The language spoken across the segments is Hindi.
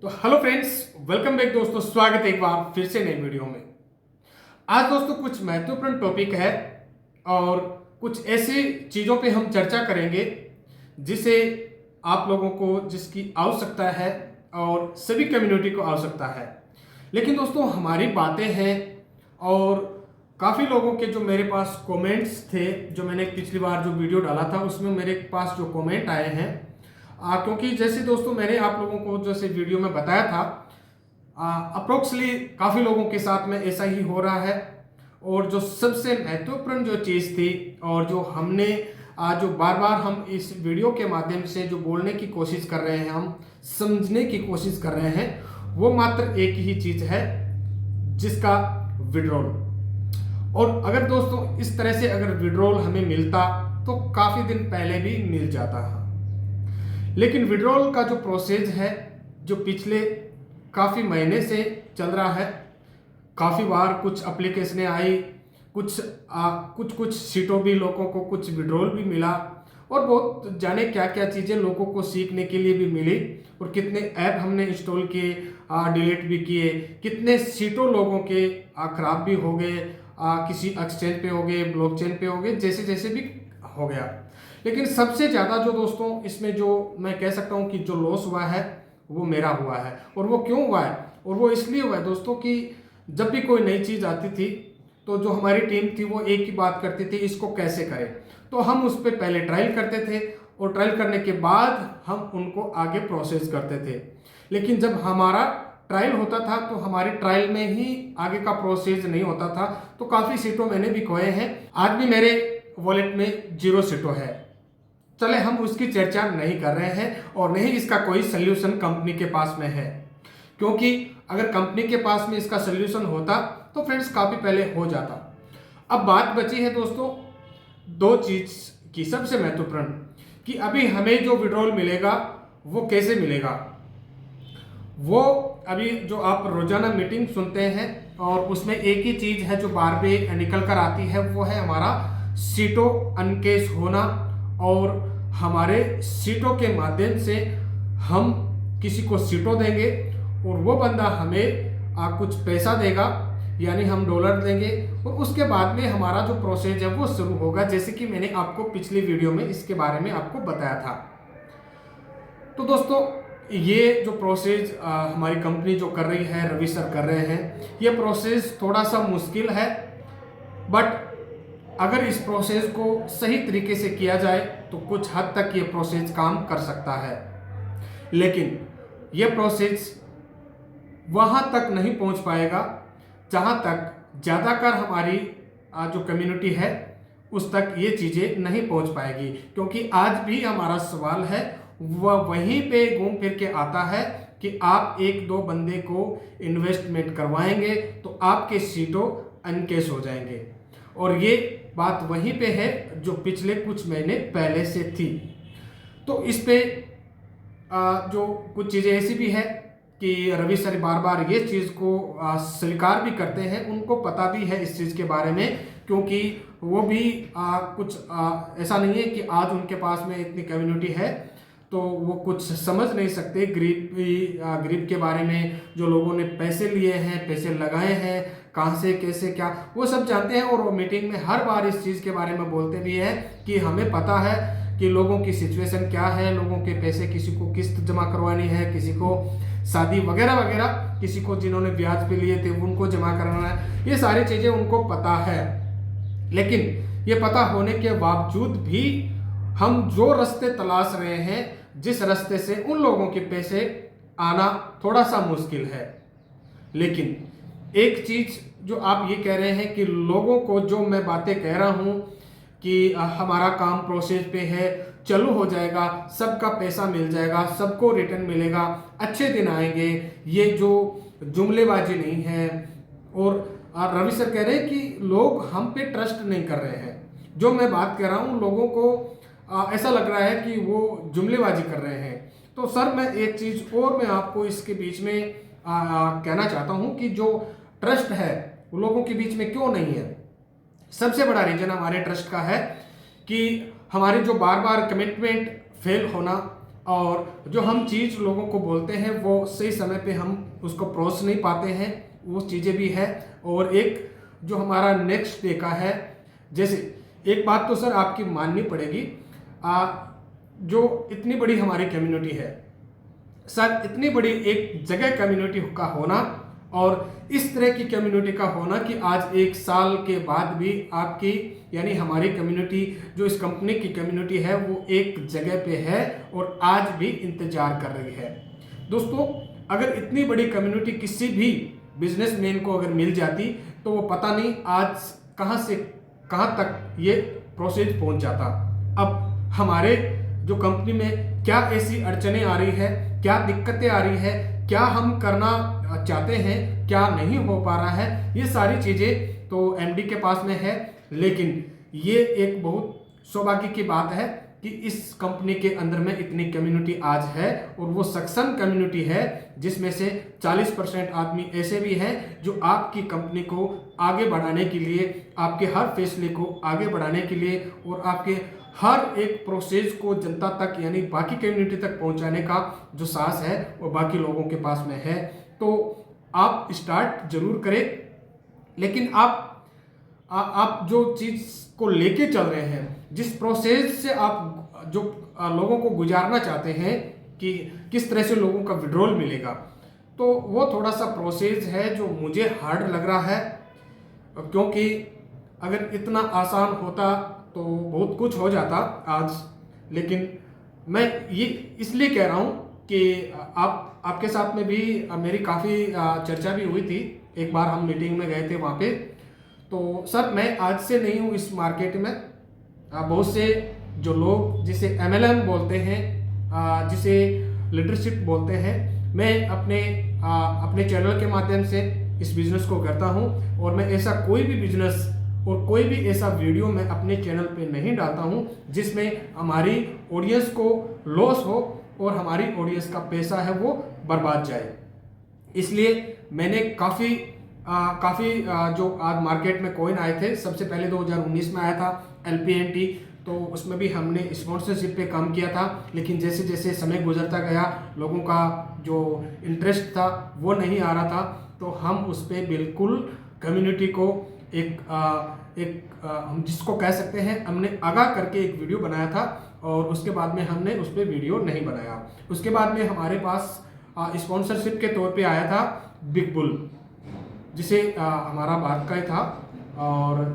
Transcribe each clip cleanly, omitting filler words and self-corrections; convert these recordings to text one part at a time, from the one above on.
तो हेलो फ्रेंड्स, वेलकम बैक दोस्तों। स्वागत है एक बार फिर से नई वीडियो में। आज दोस्तों कुछ महत्वपूर्ण टॉपिक है और कुछ ऐसी चीज़ों पे हम चर्चा करेंगे जिसे आप लोगों को जिसकी आवश्यकता है और सभी कम्युनिटी को आवश्यकता है। लेकिन दोस्तों हमारी बातें हैं और काफ़ी लोगों के जो मेरे पास कमेंट्स थे, जो मैंने पिछली बार जो वीडियो डाला था उसमें मेरे पास जो कमेंट आए हैं, क्योंकि जैसे दोस्तों मैंने आप लोगों को जैसे वीडियो में बताया था, अप्रोक्सली काफ़ी लोगों के साथ में ऐसा ही हो रहा है। और जो सबसे महत्वपूर्ण जो चीज़ थी और जो हमने जो बार बार हम इस वीडियो के माध्यम से जो बोलने की कोशिश कर रहे हैं, हम समझने की कोशिश कर रहे हैं, वो मात्र एक ही चीज़ है जिसका विड्रॉल। और अगर दोस्तों इस तरह से अगर विड्रॉल हमें मिलता तो काफ़ी दिन पहले भी मिल जाता है। लेकिन विड्रॉल का जो प्रोसेस है जो पिछले काफ़ी महीने से चल रहा है, काफ़ी बार कुछ एप्लीकेशनें आई, कुछ सीटों भी लोगों को कुछ विड्रॉल भी मिला और बहुत जाने क्या क्या चीज़ें लोगों को सीखने के लिए भी मिली। और कितने ऐप हमने इंस्टॉल किए, डिलीट भी किए, कितने सीटों लोगों के खराब भी हो गए, किसी एक्सचेंज पे हो गए, ब्लॉकचेन पे हो गए, जैसे जैसे भी हो गया। लेकिन सबसे ज़्यादा जो दोस्तों इसमें जो मैं कह सकता हूँ कि जो लॉस हुआ है वो मेरा हुआ है। और वो क्यों हुआ है? और वो इसलिए हुआ है दोस्तों कि जब भी कोई नई चीज़ आती थी तो जो हमारी टीम थी वो एक ही बात करती थी, इसको कैसे करें। तो हम उस पर पहले ट्रायल करते थे और ट्रायल करने के बाद हम उनको आगे प्रोसेस करते थे। लेकिन जब हमारा ट्रायल होता था तो हमारी ट्रायल में ही आगे का प्रोसेस नहीं होता था, तो काफ़ी सीटों मैंने भी खोए हैं। आज भी मेरे वॉलेट में 0 सीटों है। चले हम उसकी चर्चा नहीं कर रहे हैं और नहीं इसका कोई सोल्यूशन कंपनी के पास में है, क्योंकि अगर कंपनी के पास में इसका सोल्यूशन होता तो फ्रेंड्स काफ़ी पहले हो जाता। अब बात बची है दोस्तों दो चीज़ की, सबसे महत्वपूर्ण कि अभी हमें जो विड्रॉल मिलेगा वो कैसे मिलेगा। वो अभी जो आप रोजाना मीटिंग सुनते हैं और उसमें एक ही चीज़ है जो बार बार निकल कर आती है, वो है हमारा सीटों अनकेस होना। और हमारे सीटों के माध्यम से हम किसी को सीटों देंगे और वो बंदा हमें कुछ पैसा देगा, यानी हम डॉलर देंगे और उसके बाद में हमारा जो प्रोसेस है वो शुरू होगा, जैसे कि मैंने आपको पिछली वीडियो में इसके बारे में आपको बताया था। तो दोस्तों ये जो प्रोसेस हमारी कंपनी जो कर रही है, रवि सर कर रहे हैं, ये प्रोसेस थोड़ा सा मुश्किल है, बट अगर इस प्रोसेस को सही तरीके से किया जाए तो कुछ हद तक ये प्रोसेस काम कर सकता है। लेकिन ये प्रोसेस वहाँ तक नहीं पहुँच पाएगा जहाँ तक ज़्यादातर हमारी जो कम्युनिटी है उस तक ये चीज़ें नहीं पहुँच पाएगी, क्योंकि आज भी हमारा सवाल है वह वहीं पे घूम फिर के आता है कि आप एक दो बंदे को इन्वेस्टमेंट करवाएंगे तो आपके सीटों अनकेस हो जाएंगे। और ये बात वहीं पे है जो पिछले कुछ महीने पहले से थी। तो इस पे जो कुछ चीज़ें ऐसी भी है कि रवि सर बार बार ये चीज़ को स्वीकार भी करते हैं, उनको पता भी है इस चीज़ के बारे में, क्योंकि वो भी कुछ ऐसा नहीं है कि आज उनके पास में इतनी कम्युनिटी है तो वो कुछ समझ नहीं सकते गरीब के बारे में, जो लोगों ने पैसे लिए हैं, पैसे लगाए हैं, कहाँ से कैसे क्या, वो सब जानते हैं। और वो मीटिंग में हर बार इस चीज़ के बारे में बोलते भी हैं कि हमें पता है कि लोगों की सिचुएशन क्या है, लोगों के पैसे, किसी को किस्त जमा करवानी है, किसी को शादी वगैरह वगैरह, किसी को जिन्होंने ब्याज पे लिए थे उनको जमा कराना है, ये सारी चीज़ें उनको पता है। लेकिन ये पता होने के बावजूद भी हम जो रास्ते तलाश रहे हैं, जिस रास्ते से उन लोगों के पैसे आना थोड़ा सा मुश्किल है। लेकिन एक चीज़ जो आप ये कह रहे हैं कि लोगों को जो मैं बातें कह रहा हूँ कि हमारा काम प्रोसेस पे है, चालू हो जाएगा, सबका पैसा मिल जाएगा, सबको रिटर्न मिलेगा, अच्छे दिन आएंगे, ये जो जुमलेबाजी नहीं है। और रवि सर कह रहे हैं कि लोग हम पे ट्रस्ट नहीं कर रहे हैं। जो मैं बात कर रहा हूँ लोगों को ऐसा लग रहा है कि वो जुमलेबाजी कर रहे हैं। तो सर मैं एक चीज़ और मैं आपको इसके बीच में कहना चाहता हूँ कि जो ट्रस्ट है वो लोगों के बीच में क्यों नहीं है। सबसे बड़ा रीजन हमारे ट्रस्ट का है कि हमारे जो बार बार कमिटमेंट फेल होना और जो हम चीज़ लोगों को बोलते हैं वो सही समय पे हम उसको परोस नहीं पाते हैं, वो चीज़ें भी है। और एक जो हमारा नेक्स्ट डे का है, जैसे एक बात तो सर आपकी माननी पड़ेगी, जो इतनी बड़ी हमारी कम्युनिटी है सर, इतनी बड़ी एक जगह कम्युनिटी का होना और इस तरह की कम्युनिटी का होना कि आज 1 साल के बाद भी आपकी यानी हमारी कम्युनिटी जो इस कंपनी की कम्युनिटी है वो एक जगह पे है और आज भी इंतजार कर रही है। दोस्तों, अगर इतनी बड़ी कम्युनिटी किसी भी बिजनेसमैन को अगर मिल जाती तो वो पता नहीं आज कहाँ से कहाँ तक ये प्रोसेस पहुंच जाता। अब हमारे जो कंपनी में क्या ऐसी अड़चने आ रही है, क्या दिक्कतें आ रही है, क्या हम करना चाहते हैं, क्या नहीं हो पा रहा है, ये सारी चीज़ें तो एमडी के पास में है। लेकिन ये एक बहुत सौभाग्य की बात है कि इस कंपनी के अंदर में इतनी कम्युनिटी आज है और वो सक्षम कम्युनिटी है जिसमें से 40% आदमी ऐसे भी हैं जो आपकी कंपनी को आगे बढ़ाने के लिए, आपके हर फैसले को आगे बढ़ाने के लिए और आपके हर एक प्रोसेस को जनता तक यानी बाकी कम्युनिटी तक पहुंचाने का जो साहस है वो बाकी लोगों के पास में है। तो आप स्टार्ट जरूर करें, लेकिन आप जो चीज़ को लेके चल रहे हैं, जिस प्रोसेस से आप जो लोगों को गुजारना चाहते हैं कि किस तरह से लोगों का विड्रॉल मिलेगा, तो वो थोड़ा सा प्रोसेस है जो मुझे हार्ड लग रहा है। क्योंकि अगर इतना आसान होता तो बहुत कुछ हो जाता आज। लेकिन मैं ये इसलिए कह रहा हूँ कि आपके साथ में भी मेरी काफ़ी चर्चा भी हुई थी। एक बार हम मीटिंग में गए थे वहाँ पे, तो सर मैं आज से नहीं हूँ इस मार्केट में। बहुत से जो लोग जिसे MLM बोलते हैं, जिसे लीडरशिप बोलते हैं, मैं अपने चैनल के माध्यम से इस बिज़नेस को करता हूँ और मैं ऐसा कोई भी बिजनेस और कोई भी ऐसा वीडियो मैं अपने चैनल पे नहीं डालता हूँ जिसमें हमारी ऑडियंस को लॉस हो और हमारी ऑडियंस का पैसा है वो बर्बाद जाए। इसलिए मैंने काफ़ी जो आज मार्केट में कॉइन आए थे, सबसे पहले 2019 में आया था LPNT, तो उसमें भी हमने स्पॉन्सरशिप पे काम किया था। लेकिन जैसे जैसे समय गुजरता गया, लोगों का जो इंटरेस्ट था वो नहीं आ रहा था, तो हम उस पर बिल्कुल कम्युनिटी को हम जिसको कह सकते हैं हमने आगाह करके एक वीडियो बनाया था और उसके बाद में हमने उस पर वीडियो नहीं बनाया। उसके बाद में हमारे पास स्पॉन्सरशिप के तौर पे आया था बिग बुल, जिसे हमारा भारत का ही था और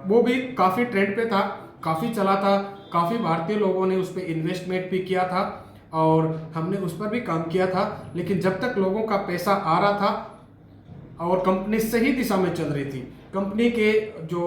वो भी काफ़ी ट्रेंड पे था, काफ़ी चला था, काफ़ी भारतीय लोगों ने उस पर इन्वेस्टमेंट भी किया था और हमने उस पर भी काम किया था। लेकिन जब तक लोगों का पैसा आ रहा था और कंपनी सही दिशा में चल रही थी, कंपनी के जो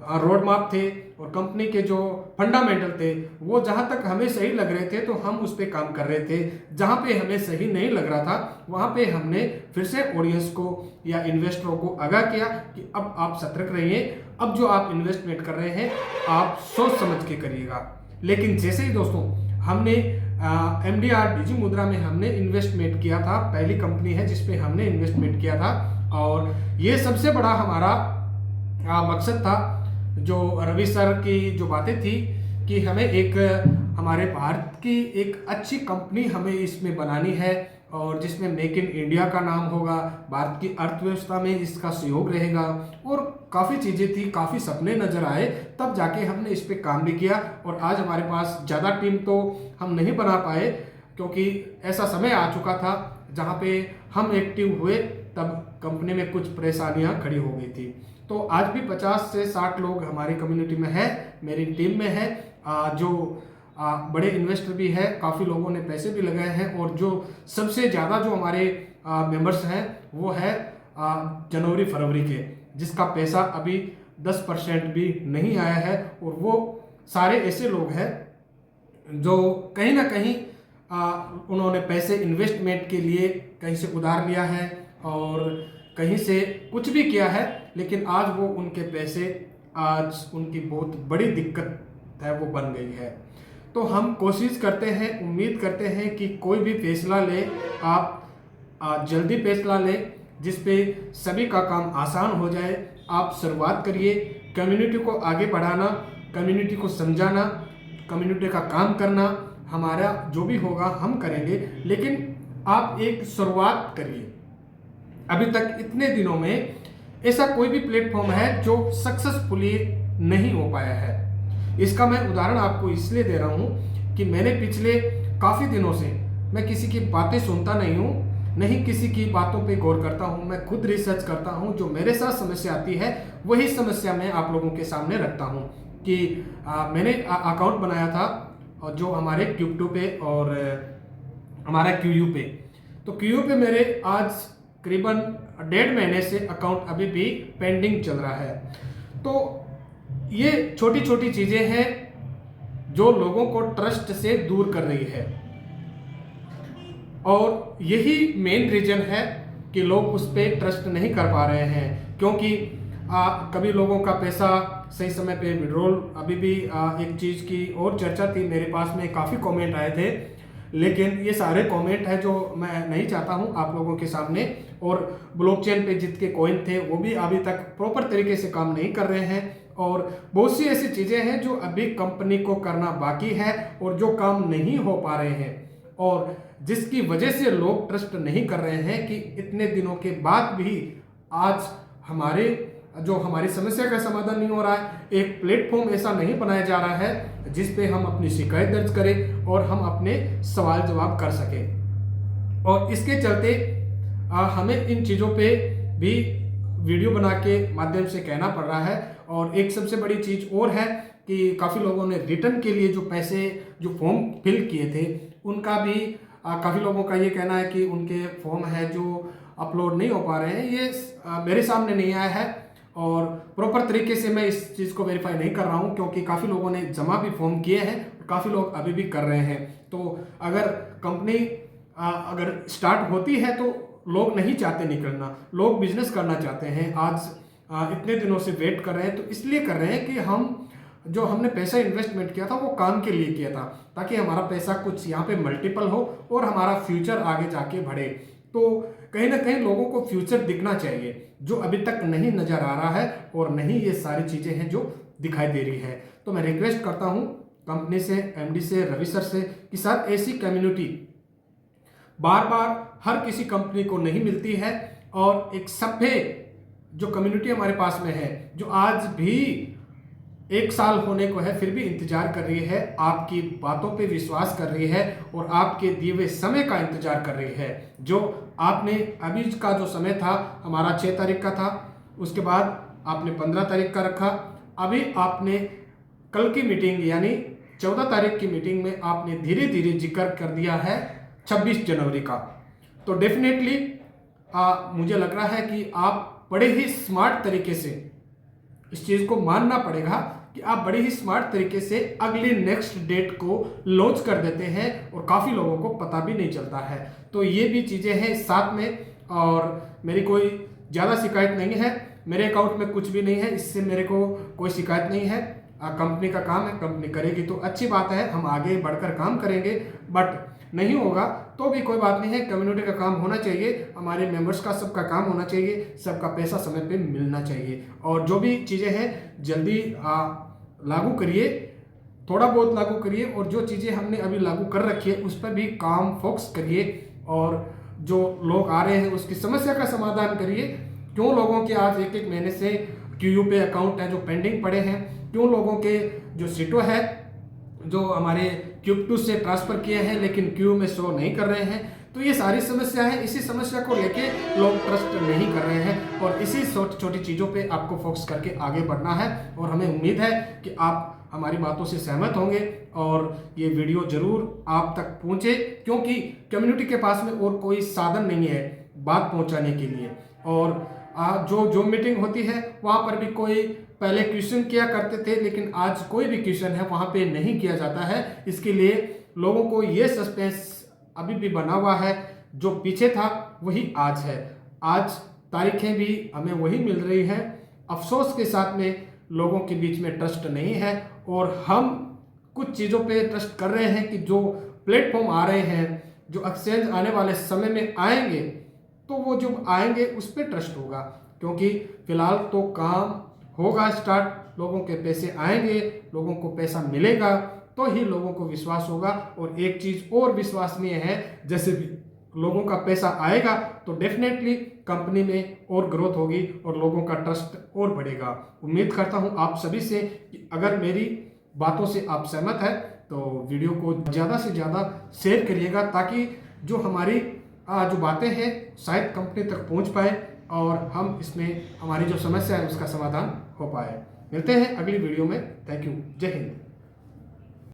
रोड मैप थे और कंपनी के जो फंडामेंटल थे वो जहाँ तक हमें सही लग रहे थे तो हम उस पर काम कर रहे थे। जहाँ पे हमें सही नहीं लग रहा था वहाँ पे हमने फिर से ऑडियंस को या इन्वेस्टरों को आगाह किया कि अब आप सतर्क रहिए, अब जो आप इन्वेस्टमेंट कर रहे हैं आप सोच समझ के करिएगा। लेकिन जैसे ही दोस्तों हमने MDR डिजी मुद्रा में हमने इन्वेस्टमेंट किया था, पहली कंपनी है जिसपे हमने इन्वेस्टमेंट किया था, और ये सबसे बड़ा हमारा मकसद था जो रवि सर की जो बातें थी कि हमें एक हमारे भारत की एक अच्छी कंपनी हमें इसमें बनानी है और जिसमें मेक इन इंडिया का नाम होगा, भारत की अर्थव्यवस्था में इसका सहयोग रहेगा और काफ़ी चीज़ें थी, काफ़ी सपने नज़र आए, तब जाके हमने इस पर काम भी किया। और आज हमारे पास ज़्यादा टीम तो हम नहीं बना पाए क्योंकि ऐसा समय आ चुका था जहाँ पे हम एक्टिव हुए तब कंपनी में कुछ परेशानियाँ खड़ी हो गई थी। तो आज भी 50 से 60 लोग हमारी कम्युनिटी में है, मेरी टीम में है, जो बड़े इन्वेस्टर भी है, काफ़ी लोगों ने पैसे भी लगाए हैं और जो सबसे ज़्यादा जो हमारे मेंबर्स हैं वो है जनवरी फरवरी के, जिसका पैसा अभी 10% भी नहीं आया है। और वो सारे ऐसे लोग हैं जो कहीं ना कहीं उन्होंने पैसे इन्वेस्टमेंट के लिए कहीं से उधार लिया है और कहीं से कुछ भी किया है, लेकिन आज वो उनके पैसे, आज उनकी बहुत बड़ी दिक्कत है वो बन गई है। तो हम कोशिश करते हैं, उम्मीद करते हैं कि कोई भी फैसला ले आप जल्दी फैसला लें जिस पे सभी का काम आसान हो जाए। आप शुरुआत करिए, कम्युनिटी को आगे बढ़ाना, कम्युनिटी को समझाना, कम्युनिटी का काम करना हमारा जो भी होगा हम करेंगे, लेकिन आप एक शुरुआत करिए। अभी तक इतने दिनों में ऐसा कोई भी प्लेटफॉर्म है जो सक्सेसफुली नहीं हो पाया है। इसका मैं उदाहरण आपको इसलिए दे रहा हूँ कि मैंने पिछले काफ़ी दिनों से मैं किसी की बातें सुनता नहीं हूँ, नहीं किसी की बातों पे गौर करता हूँ। मैं खुद रिसर्च करता हूँ, जो मेरे साथ समस्या आती है वही समस्या मैं आप लोगों के सामने रखता हूँ। कि मैंने अकाउंट बनाया था और जो हमारे क्यूब2 पे और हमारा क्यूयू पे, तो क्यूयू पे मेरे आज करीबन 1.5 महीने से अकाउंट अभी भी पेंडिंग चल रहा है। तो ये छोटी छोटी चीज़ें हैं जो लोगों को ट्रस्ट से दूर कर रही है, और यही मेन रीजन है कि लोग उस पर ट्रस्ट नहीं कर पा रहे हैं। क्योंकि कभी लोगों का पैसा सही समय पे विड्रॉल, अभी भी एक चीज़ की और चर्चा थी, मेरे पास में काफ़ी कमेंट आए थे, लेकिन ये सारे कमेंट हैं जो मैं नहीं चाहता हूं आप लोगों के सामने। और ब्लॉकचेन पे जितने कॉइन थे वो भी अभी तक प्रॉपर तरीके से काम नहीं कर रहे हैं, और बहुत सी ऐसी चीज़ें हैं जो अभी कंपनी को करना बाकी है और जो काम नहीं हो पा रहे हैं, और जिसकी वजह से लोग ट्रस्ट नहीं कर रहे हैं कि इतने दिनों के बाद भी आज हमारी समस्या का समाधान नहीं हो रहा है। एक प्लेटफॉर्म ऐसा नहीं बनाया जा रहा है जिस पे हम अपनी शिकायत दर्ज करें और हम अपने सवाल जवाब कर सकें। और इसके चलते हमें इन चीज़ों पे भी वीडियो बना के माध्यम से कहना पड़ रहा है। और एक सबसे बड़ी चीज़ और है कि काफ़ी लोगों ने रिटर्न के लिए जो पैसे जो फॉर्म फिल किए थे उनका भी काफ़ी लोगों का ये कहना है कि उनके फॉर्म है जो अपलोड नहीं हो पा रहे हैं। ये मेरे सामने नहीं आया है और प्रॉपर तरीके से मैं इस चीज़ को वेरीफाई नहीं कर रहा हूँ, क्योंकि काफ़ी लोगों ने जमा भी फॉर्म किए हैं, काफ़ी लोग अभी भी कर रहे हैं। तो अगर कंपनी अगर स्टार्ट होती है तो लोग नहीं चाहते निकलना, लोग बिजनेस करना चाहते हैं। आज इतने दिनों से वेट कर रहे हैं, तो इसलिए कर रहे हैं कि हमने पैसा इन्वेस्टमेंट किया था वो काम के लिए किया था, ताकि हमारा पैसा कुछ यहाँ पे मल्टीपल हो और हमारा फ्यूचर आगे जाके बढ़े। तो कहीं ना कहीं लोगों को फ्यूचर दिखना चाहिए, जो अभी तक नहीं नजर आ रहा है, और नहीं ये सारी चीज़ें हैं जो दिखाई दे रही है। तो मैं रिक्वेस्ट करता हूँ कंपनी से, एमडी से, रवि सर से कि सर ऐसी कम्युनिटी बार बार हर किसी कंपनी को नहीं मिलती है, और एक सभ्य जो कम्युनिटी हमारे पास में है, जो आज भी 1 साल होने को है फिर भी इंतजार कर रही है, आपकी बातों पे विश्वास कर रही है और आपके दिए हुए समय का इंतजार कर रही है। जो आपने अभी का जो समय था हमारा 6 तारीख का था, उसके बाद आपने 15 तारीख का रखा, अभी आपने कल की मीटिंग यानी 14 तारीख की मीटिंग में आपने धीरे धीरे जिक्र कर दिया है 26 जनवरी का। तो डेफिनेटली मुझे लग रहा है कि आप बड़े ही स्मार्ट तरीके से इस चीज़ को मानना पड़ेगा कि आप बड़े ही स्मार्ट तरीके से अगले नेक्स्ट डेट को लॉन्च कर देते हैं, और काफ़ी लोगों को पता भी नहीं चलता है। तो ये भी चीज़ें हैं साथ में, और मेरी कोई ज़्यादा शिकायत नहीं है, मेरे अकाउंट में कुछ भी नहीं है, इससे मेरे को कोई शिकायत नहीं है। कंपनी का काम है, कंपनी करेगी तो अच्छी बात है, हम आगे बढ़कर काम करेंगे। बट नहीं होगा तो भी कोई बात नहीं है, कम्युनिटी का काम होना चाहिए, हमारे मेंबर्स का सबका काम होना चाहिए, सबका पैसा समय पे मिलना चाहिए। और जो भी चीज़ें हैं जल्दी लागू करिए, थोड़ा बहुत लागू करिए, और जो चीज़ें हमने अभी लागू कर रखी है उस पर भी काम फोकस करिए, और जो लोग आ रहे हैं उसकी समस्या का समाधान करिए। क्यों लोगों के आज 1-1 महीने से क्यूयू पे अकाउंट है जो पेंडिंग पड़े हैं, क्यों लोगों के जो सीटो है जो हमारे क्यूब2 से ट्रांसफर किए हैं लेकिन क्यू में शो नहीं कर रहे हैं। तो ये सारी समस्या है, इसी समस्या को लेके लोग ट्रस्ट नहीं कर रहे हैं, और इसी छोटी छोटी चीज़ों पे आपको फोकस करके आगे बढ़ना है। और हमें उम्मीद है कि आप हमारी बातों से सहमत होंगे और ये वीडियो जरूर आप तक पहुँचे, क्योंकि कम्युनिटी के पास में और कोई साधन नहीं है बात पहुँचाने के लिए। और जो मीटिंग होती है वहाँ पर भी कोई पहले क्वेश्चन किया करते थे, लेकिन आज कोई भी क्वेश्चन है वहाँ पे नहीं किया जाता है। इसके लिए लोगों को ये सस्पेंस अभी भी बना हुआ है, जो पीछे था वही आज है। आज तारीखें भी हमें वही मिल रही हैं। अफसोस के साथ में लोगों के बीच में ट्रस्ट नहीं है, और हम कुछ चीज़ों पे ट्रस्ट कर रहे हैं कि जो प्लेटफॉर्म आ रहे हैं, जो एक्सचेंज आने वाले समय में आएंगे, तो वो जो आएंगे उस पर ट्रस्ट होगा। क्योंकि फिलहाल तो काम होगा स्टार्ट, लोगों के पैसे आएंगे, लोगों को पैसा मिलेगा, तो ही लोगों को विश्वास होगा। और एक चीज़ और विश्वसनीय है, जैसे भी लोगों का पैसा आएगा तो डेफिनेटली कंपनी में और ग्रोथ होगी और लोगों का ट्रस्ट और बढ़ेगा। उम्मीद करता हूं आप सभी से कि अगर मेरी बातों से आप सहमत हैं तो वीडियो को ज़्यादा से ज़्यादा शेयर करिएगा, ताकि जो हमारी जो बातें हैं शायद कंपनी तक पहुंच पाए और हम इसमें हमारी जो समस्या है उसका समाधान हो पाए। मिलते हैं अगली वीडियो में। Thank you. जय हिंद।